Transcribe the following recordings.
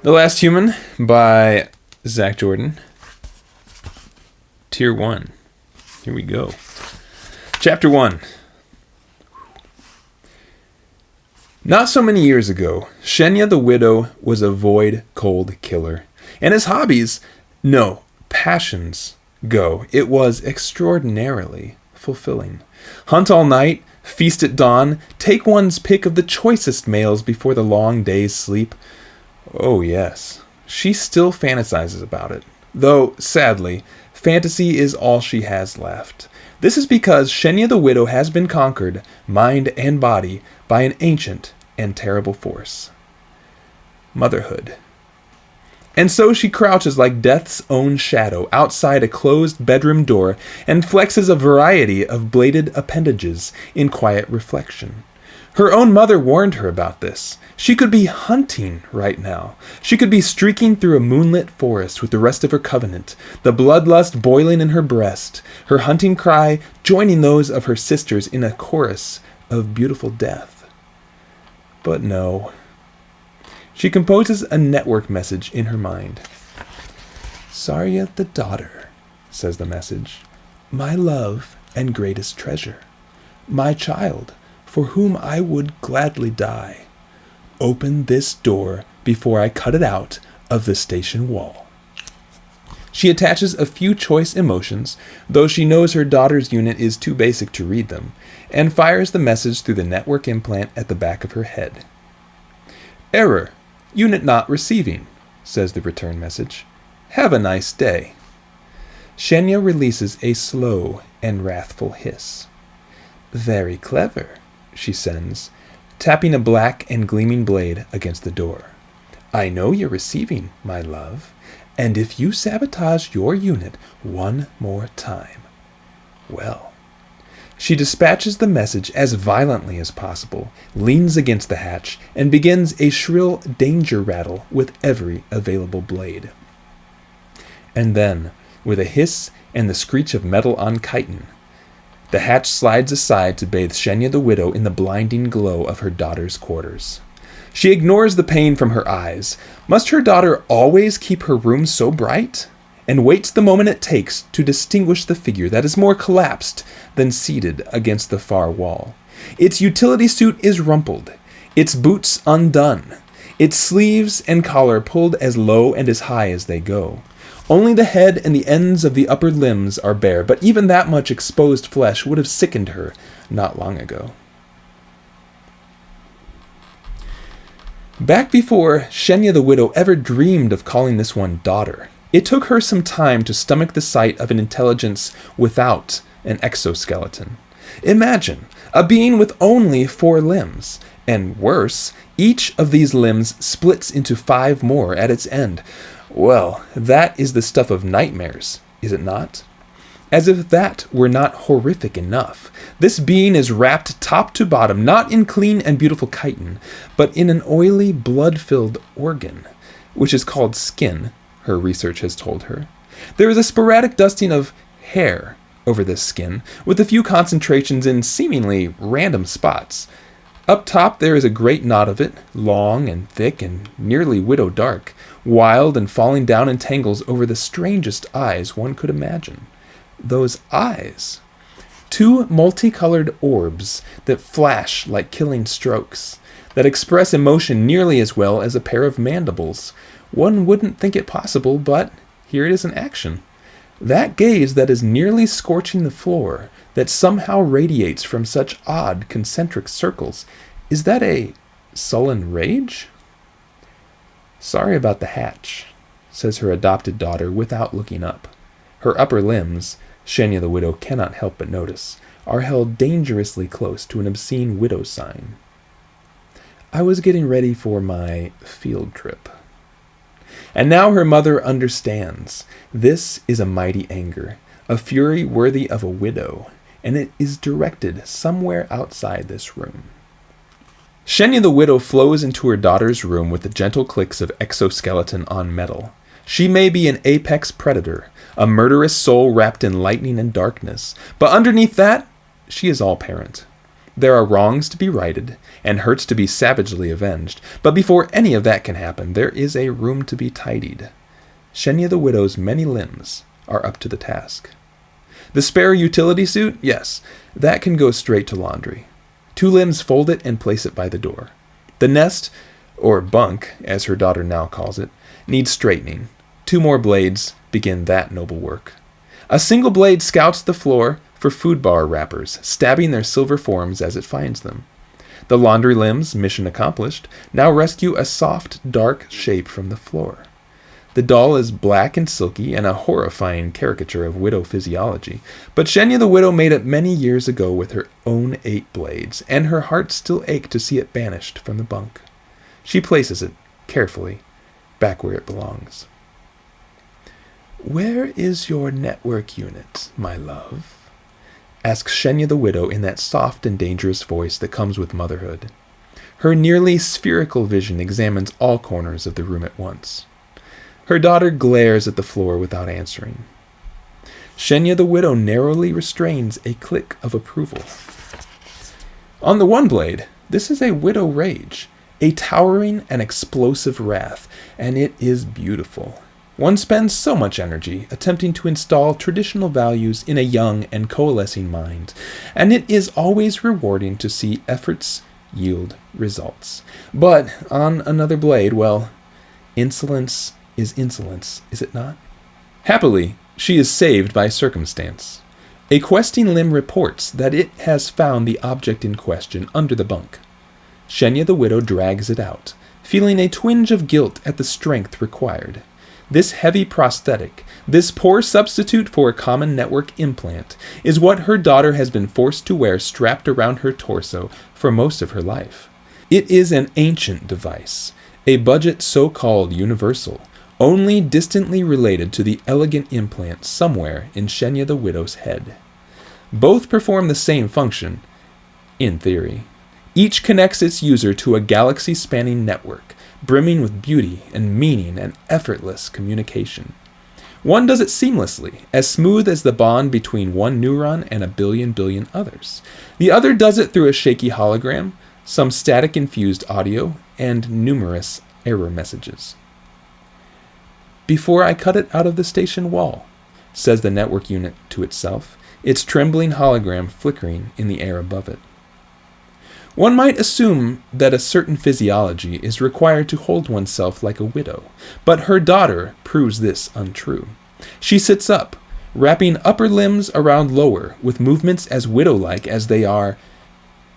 The Last Human by Zack Jordan. Tier 1. Here we go. Chapter 1. Not so many years ago, Shenya the Widow was a void cold killer. And his hobbies, no, passions, go. It was extraordinarily fulfilling. Hunt all night, feast at dawn, take one's pick of the choicest males before the long day's sleep. Oh yes, she still fantasizes about it. Though, sadly, fantasy is all she has left. This is because Shenya the Widow has been conquered, mind and body, by an ancient and terrible force. Motherhood. And so she crouches like death's own shadow outside a closed bedroom door and flexes a variety of bladed appendages in quiet reflection. Her own mother warned her about this. She could be hunting right now. She could be streaking through a moonlit forest with the rest of her covenant, the bloodlust boiling in her breast, her hunting cry joining those of her sisters in a chorus of beautiful death. But no. She composes a network message in her mind. Sarya the daughter, says the message, my love and greatest treasure, my child, for whom I would gladly die. Open this door before I cut it out of the station wall. She attaches a few choice emotions, though she knows her daughter's unit is too basic to read them, and fires the message through the network implant at the back of her head. Error. Unit not receiving, says the return message. Have a nice day. Shenya releases a slow and wrathful hiss. Very clever, she sends, tapping a black and gleaming blade against the door. I know you're receiving, my love, and if you sabotage your unit one more time, well. She dispatches the message as violently as possible, leans against the hatch, and begins a shrill danger rattle with every available blade. And then, with a hiss and the screech of metal on chitin, the hatch slides aside to bathe Shenya the Widow in the blinding glow of her daughter's quarters. She ignores the pain from her eyes. Must her daughter always keep her room so bright? And waits the moment it takes to distinguish the figure that is more collapsed than seated against the far wall. Its utility suit is rumpled, its boots undone, its sleeves and collar pulled as low and as high as they go. Only the head and the ends of the upper limbs are bare, but even that much exposed flesh would have sickened her not long ago. Back before Shenya the Widow ever dreamed of calling this one daughter, it took her some time to stomach the sight of an intelligence without an exoskeleton. Imagine, a being with only 4 limbs, and worse, each of these limbs splits into 5 more at its end. Well, that is the stuff of nightmares, is it not? As if that were not horrific enough, this being is wrapped top to bottom, not in clean and beautiful chitin, but in an oily, blood-filled organ, which is called skin, her research has told her. There is a sporadic dusting of hair over this skin, with a few concentrations in seemingly random spots. Up top there is a great knot of it, long and thick and nearly widow dark, wild and falling down in tangles over the strangest eyes one could imagine. Those eyes. 2 multicolored orbs that flash like killing strokes, that express emotion nearly as well as a pair of mandibles. One wouldn't think it possible, but here it is in action. That gaze that is nearly scorching the floor, that somehow radiates from such odd concentric circles, is that a sullen rage? Sorry about the hatch, says her adopted daughter without looking up. Her upper limbs, Shenya the Widow cannot help but notice, are held dangerously close to an obscene widow sign. I was getting ready for my field trip. And now her mother understands. This is a mighty anger, a fury worthy of a widow, and it is directed somewhere outside this room. Shenya the Widow flows into her daughter's room with the gentle clicks of exoskeleton on metal. She may be an apex predator, a murderous soul wrapped in lightning and darkness, but underneath that, she is all parent. There are wrongs to be righted, and hurts to be savagely avenged. But before any of that can happen, there is a room to be tidied. Shenya the widow's many limbs are up to the task. The spare utility suit? Yes, that can go straight to laundry. 2 limbs fold it and place it by the door. The nest, or bunk, as her daughter now calls it, needs straightening. 2 more blades begin that noble work. A single blade scouts the floor for food bar wrappers, stabbing their silver forms as it finds them. The laundry limbs, mission accomplished, now rescue a soft, dark shape from the floor. The doll is black and silky and a horrifying caricature of widow physiology, but Shenya the widow made it many years ago with her own 8 blades, and her heart still ached to see it banished from the bunk. She places it, carefully, back where it belongs. "Where is your network unit, my love?" asks Shenya the widow in that soft and dangerous voice that comes with motherhood. Her nearly spherical vision examines all corners of the room at once. Her daughter glares at the floor without answering. Shenya the widow narrowly restrains a click of approval. On the one blade, this is a widow rage, a towering and explosive wrath, and it is beautiful. One spends so much energy attempting to install traditional values in a young and coalescing mind, and it is always rewarding to see efforts yield results. But on another blade, well, insolence is insolence, is it not? Happily, she is saved by circumstance. A questing limb reports that it has found the object in question under the bunk. Shenya the widow drags it out, feeling a twinge of guilt at the strength required. This heavy prosthetic, this poor substitute for a common network implant, is what her daughter has been forced to wear strapped around her torso for most of her life. It is an ancient device, a budget so-called universal, only distantly related to the elegant implant somewhere in Shenya the widow's head. Both perform the same function, in theory. Each connects its user to a galaxy-spanning network, brimming with beauty and meaning and effortless communication. One does it seamlessly, as smooth as the bond between one neuron and a billion others. The other does it through a shaky hologram, some static-infused audio, and numerous error messages. "Before I cut it out of the station wall," says the network unit to itself, its trembling hologram flickering in the air above it. One might assume that a certain physiology is required to hold oneself like a widow, but her daughter proves this untrue. She sits up, wrapping upper limbs around lower, with movements as widow-like as they are,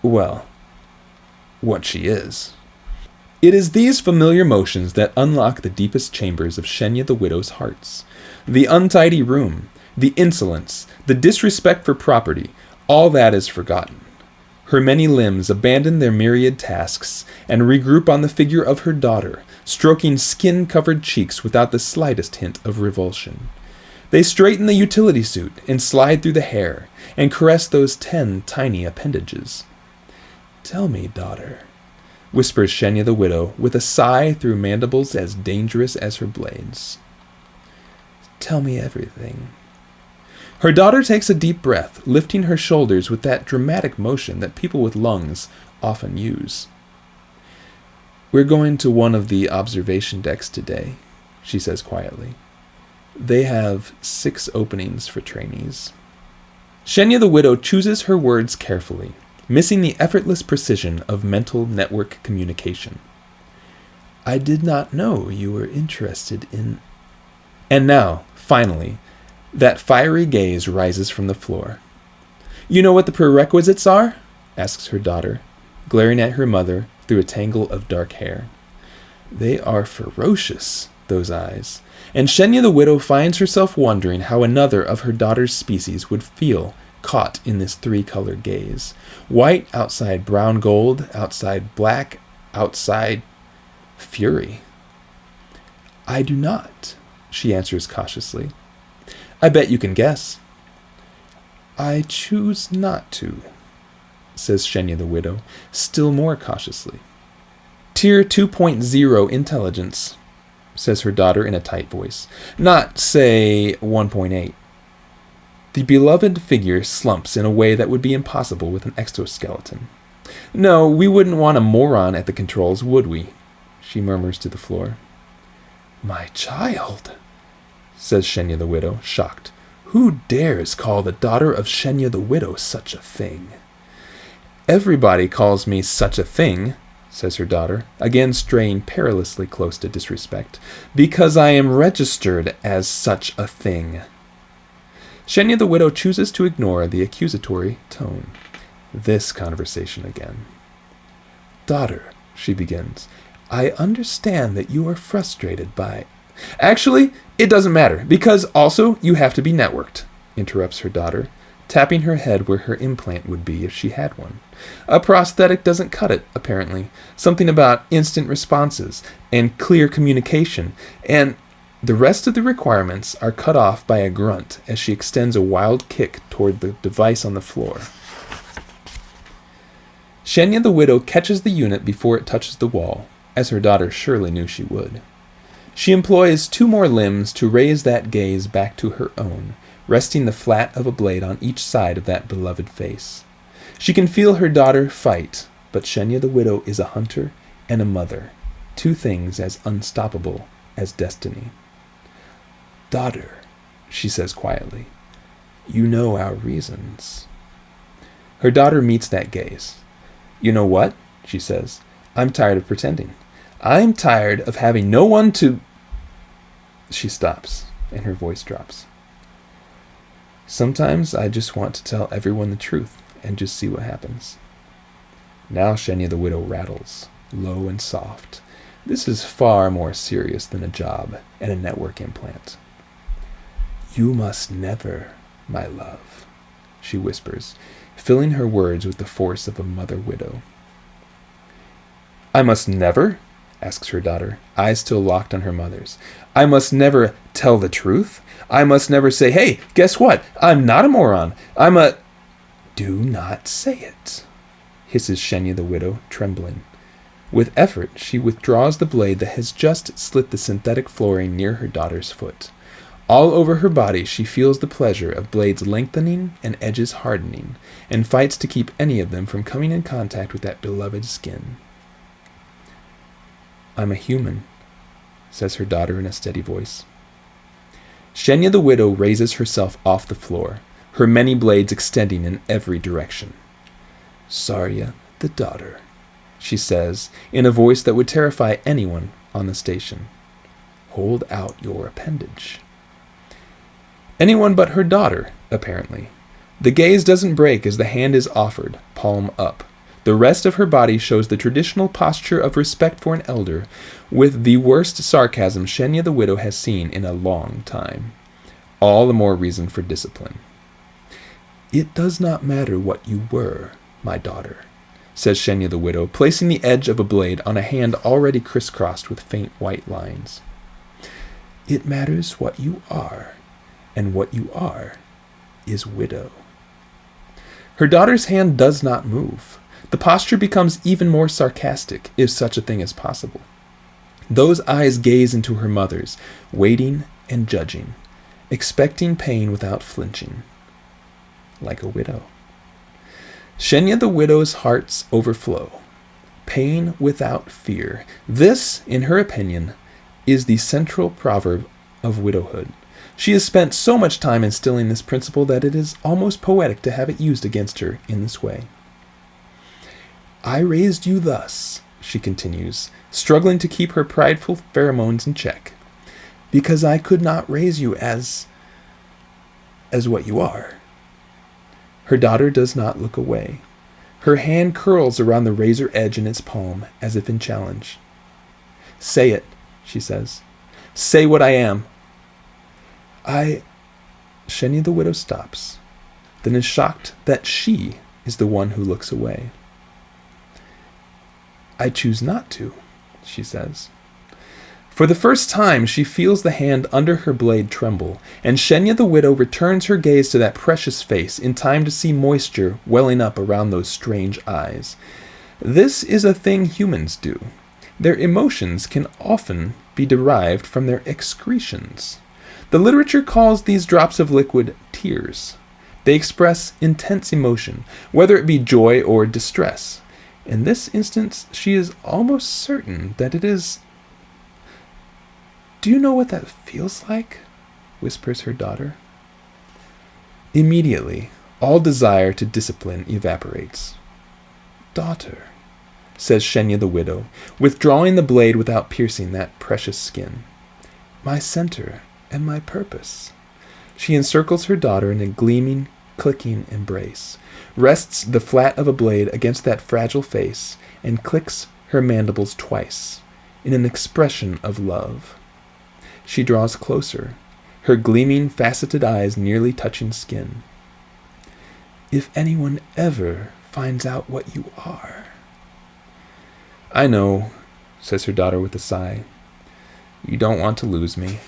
well, what she is. It is these familiar motions that unlock the deepest chambers of Shenya the widow's hearts. The untidy room, the insolence, the disrespect for property, all that is forgotten. Her many limbs abandon their myriad tasks and regroup on the figure of her daughter, stroking skin-covered cheeks without the slightest hint of revulsion. They straighten the utility suit and slide through the hair and caress those 10 tiny appendages. "Tell me, daughter," whispers Shenya the widow with a sigh through mandibles as dangerous as her blades. "Tell me everything." Her daughter takes a deep breath, lifting her shoulders with that dramatic motion that people with lungs often use. "We're going to one of the observation decks today," she says quietly. "They have 6 openings for trainees." Shenya the widow chooses her words carefully, missing the effortless precision of mental network communication. "I did not know you were interested in..." And now, finally, that fiery gaze rises from the floor. "You know what the prerequisites are?" asks her daughter, glaring at her mother through a tangle of dark hair. They are ferocious, those eyes, and Shenya the widow finds herself wondering how another of her daughter's species would feel caught in this 3-color gaze. White outside brown gold, outside black, outside fury. "I do not," she answers cautiously. "I bet you can guess." "I choose not to," says Shenya the widow, still more cautiously. "Tier 2.0 intelligence," says her daughter in a tight voice. "Not, say, 1.8. The beloved figure slumps in a way that would be impossible with an exoskeleton. No, we wouldn't want a moron at the controls, would we? She murmurs to the floor. My child, says Shenya the widow, shocked. Who dares call the daughter of Shenya the widow such a thing? Everybody calls me such a thing, says her daughter, again straying perilously close to disrespect, because I am registered as such a thing. Shenya the widow chooses to ignore the accusatory tone. This conversation again. Daughter, she begins, I understand that you are frustrated by... Actually, it doesn't matter, because also you have to be networked, interrupts her daughter, tapping her head where her implant would be if she had one. A prosthetic doesn't cut it, apparently. Something about instant responses and clear communication, and the rest of the requirements are cut off by a grunt as she extends a wild kick toward the device on the floor. Shenya the widow catches the unit before it touches the wall, as her daughter surely knew she would. She employs 2 more limbs to raise that gaze back to her own, resting the flat of a blade on each side of that beloved face. She can feel her daughter fight, but Shenya the widow is a hunter and a mother, 2 things as unstoppable as destiny. Daughter, she says quietly, you know our reasons. Her daughter meets that gaze. You know what? She says. I'm tired of pretending. I'm tired of having no one to... She stops, and her voice drops. Sometimes I just want to tell everyone the truth and just see what happens. Now Shenya the widow rattles, low and soft. This is far more serious than a job and a network implant. You must never, my love, she whispers, filling her words with the force of a mother widow. I must never? Asks her daughter, eyes still locked on her mother's. I must never tell the truth? I must never say, hey, guess what? I'm not a moron. I'm a... Do not say it, hisses Shenya the widow, trembling. With effort, she withdraws the blade that has just slit the synthetic flooring near her daughter's foot. All over her body, she feels the pleasure of blades lengthening and edges hardening, and fights to keep any of them from coming in contact with that beloved skin. I'm a human, says her daughter in a steady voice. Shenya the widow raises herself off the floor, her many blades extending in every direction. Sarya, the daughter, she says, in a voice that would terrify anyone on the station. Hold out your appendage. Anyone but her daughter, apparently. The gaze doesn't break as the hand is offered, palm up. The rest of her body shows the traditional posture of respect for an elder, with the worst sarcasm Shenya the widow has seen in a long time. All the more reason for discipline. It does not matter what you were, my daughter, says Shenya the widow, placing the edge of a blade on a hand already crisscrossed with faint white lines. It matters what you are, and what you are is widow. Her daughter's hand does not move. The posture becomes even more sarcastic, if such a thing is possible. Those eyes gaze into her mother's, waiting and judging, expecting pain without flinching, like a widow. Shenya the widow's hearts overflow. Pain without fear. This, in her opinion, is the central proverb of widowhood. She has spent so much time instilling this principle that it is almost poetic to have it used against her in this way. I raised you thus, she continues, struggling to keep her prideful pheromones in check, because I could not raise you as what you are. Her daughter does not look away. Her hand curls around the razor edge in its palm, as if in challenge. Say it, she says. Say what I am. Shenya the widow stops, then is shocked that she is the one who looks away. I choose not to, she says. For the first time, she feels the hand under her blade tremble, and Shenya the widow returns her gaze to that precious face in time to see moisture welling up around those strange eyes. This is a thing humans do. Their emotions can often be derived from their excretions. The literature calls these drops of liquid tears. They express intense emotion, whether it be joy or distress. In this instance, she is almost certain that it is... "Do you know what that feels like?" whispers her daughter. Immediately, all desire to discipline evaporates. "Daughter," says Shenya the widow, withdrawing the blade without piercing that precious skin. "My center and my purpose." She encircles her daughter in a gleaming, clicking embrace, rests the flat of a blade against that fragile face, and clicks her mandibles twice, in an expression of love. She draws closer, her gleaming, faceted eyes nearly touching skin. "If anyone ever finds out what you are..." "I know," says her daughter with a sigh. "You don't want to lose me."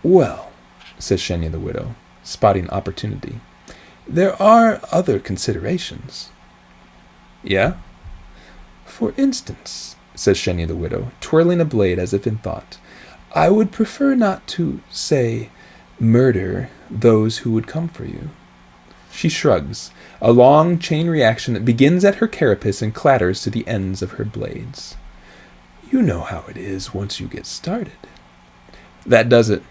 "Well," says Shenya the widow, spotting opportunity, "there are other considerations." "Yeah?" "For instance," says Shenya the widow, twirling a blade as if in thought, "I would prefer not to, say, murder those who would come for you." She shrugs, a long chain reaction that begins at her carapace and clatters to the ends of her blades. "You know how it is once you get started." That does it.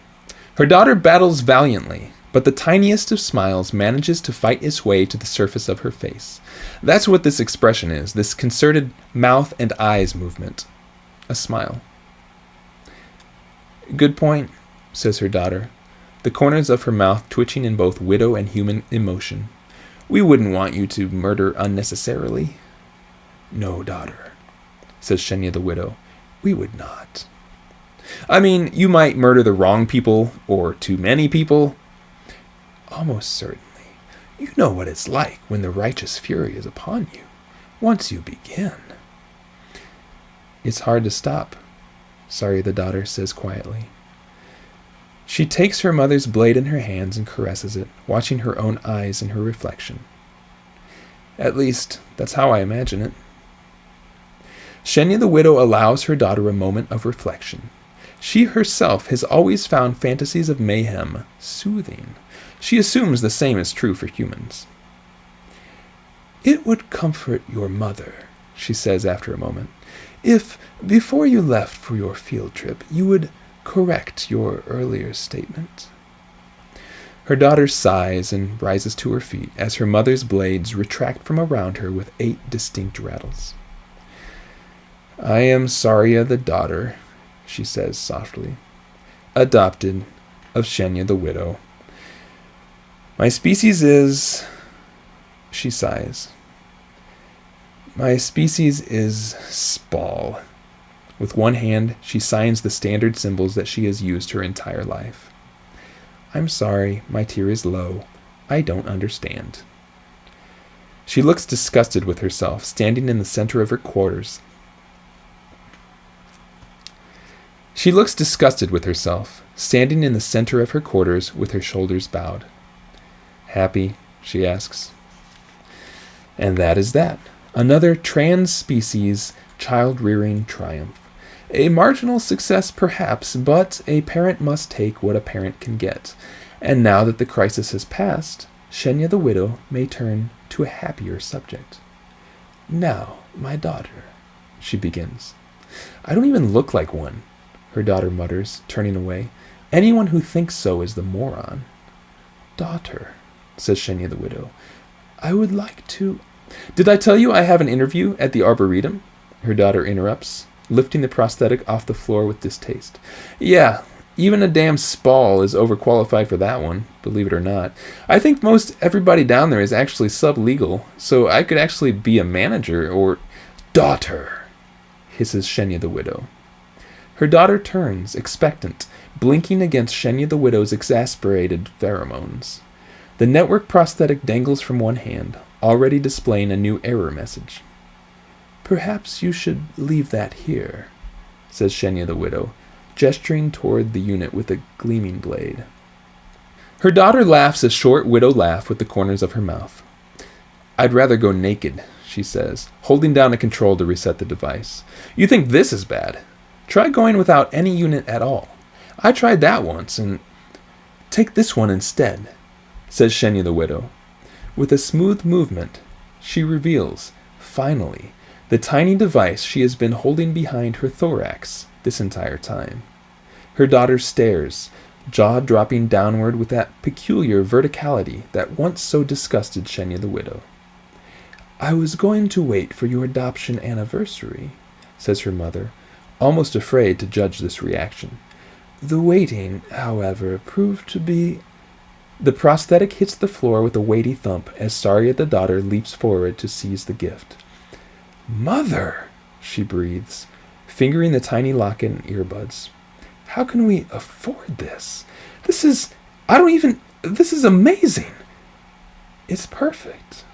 Her daughter battles valiantly, but the tiniest of smiles manages to fight its way to the surface of her face. That's what this expression is, this concerted mouth and eyes movement. A smile. "Good point," says her daughter, the corners of her mouth twitching in both widow and human emotion. "We wouldn't want you to murder unnecessarily." "No, daughter," says Shenya the widow, "we would not." "I mean, you might murder the wrong people, or too many people." "Almost certainly. You know what it's like when the righteous fury is upon you, once you begin." "It's hard to stop," Sarya the daughter says quietly. She takes her mother's blade in her hands and caresses it, watching her own eyes in her reflection. "At least, that's how I imagine it." Shenya the widow allows her daughter a moment of reflection. She herself has always found fantasies of mayhem soothing. She assumes the same is true for humans. "It would comfort your mother," she says after a moment, "if, before you left for your field trip, you would correct your earlier statement." Her daughter sighs and rises to her feet as her mother's blades retract from around her with 8 distinct rattles. "I am Sarya the daughter," she says softly, "adopted of Shenya the widow. My species is..." She sighs. "My species is Spall." With one hand, she signs the standard symbols that she has used her entire life. "I'm sorry, my tier is low. I don't understand." She looks disgusted with herself, standing in the center of her quarters. With her shoulders bowed. "Happy?" she asks. And that is that. Another trans-species child-rearing triumph. A marginal success perhaps, but a parent must take what a parent can get. And now that the crisis has passed, Shenya the widow may turn to a happier subject. "Now, my daughter," she begins. "I don't even look like one," her daughter mutters, turning away. "Anyone who thinks so is the moron." "Daughter," says Shenya the widow, "I would like to..." "Did I tell you I have an interview at the Arboretum?" her daughter interrupts, lifting the prosthetic off the floor with distaste. "Yeah, even a damn Spall is overqualified for that one, believe it or not. I think most everybody down there is actually sublegal, so I could actually be a manager or..." "Daughter," hisses Shenya the widow. Her daughter turns, expectant, blinking against Shenya the widow's exasperated pheromones. The network prosthetic dangles from one hand, already displaying a new error message. "Perhaps you should leave that here," says Shenya the widow, gesturing toward the unit with a gleaming blade. Her daughter laughs a short widow laugh with the corners of her mouth. "I'd rather go naked," she says, holding down a control to reset the device. "You think this is bad? Try going without any unit at all. I tried that once, and take this one instead." says Shenya the widow. With a smooth movement, she reveals, finally, the tiny device she has been holding behind her thorax this entire time. Her daughter stares, jaw dropping downward with that peculiar verticality that once so disgusted Shenya the widow. I was going to wait for your adoption anniversary, says her mother, almost afraid to judge this reaction. The waiting, however, proved to be... The prosthetic hits the floor with a weighty thump as Sarya the daughter leaps forward to seize the gift. Mother, she breathes, fingering the tiny locket and earbuds. How can we afford this? This is amazing. It's perfect.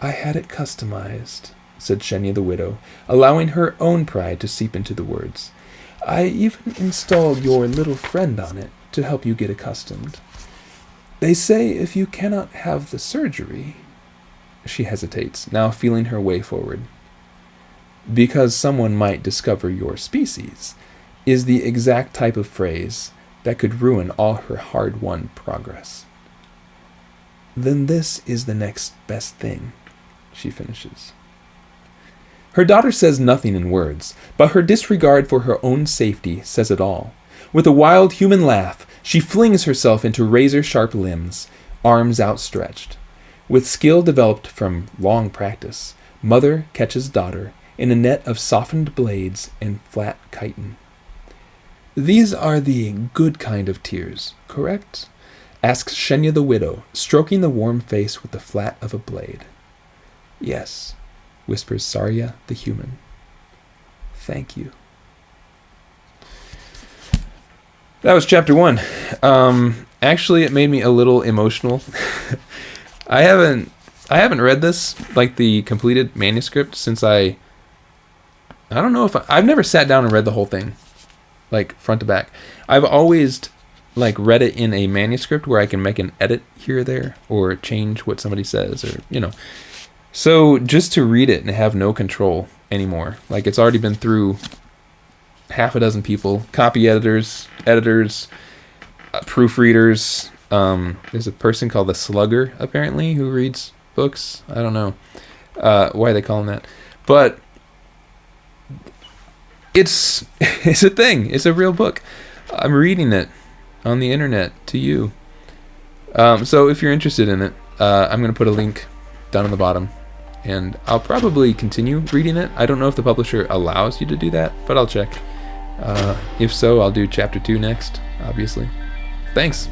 I had it customized, said Shenya the widow, allowing her own pride to seep into the words. I even installed your little friend on it to help you get accustomed. They say if you cannot have the surgery... She hesitates, now feeling her way forward. Because someone might discover your species is the exact type of phrase that could ruin all her hard-won progress. Then this is the next best thing, she finishes. Her daughter says nothing in words, but her disregard for her own safety says it all. With a wild human laugh, she flings herself into razor-sharp limbs, arms outstretched. With skill developed from long practice, mother catches daughter in a net of softened blades and flat chitin. These are the good kind of tears, correct? Asks Shenya the widow, stroking the warm face with the flat of a blade. Yes, whispers Sarya the human. Thank you. That was chapter 1. Actually, it made me a little emotional. I haven't read this, like the completed manuscript, since I don't know if I've never sat down and read the whole thing, like front to back. I've always like read it in a manuscript where I can make an edit here or there or change what somebody says, or So just to read it and have no control anymore, like it's already been through half a dozen people, copy editors, proofreaders. There's a person called the Slugger, apparently, who reads books. I don't know why they call him that. But it's a thing. It's a real book. I'm reading it on the internet to you. So if you're interested in it, I'm going to put a link down on the bottom. And I'll probably continue reading it. I don't know if the publisher allows you to do that, but I'll check. If so, I'll do chapter 2 next, obviously. Thanks.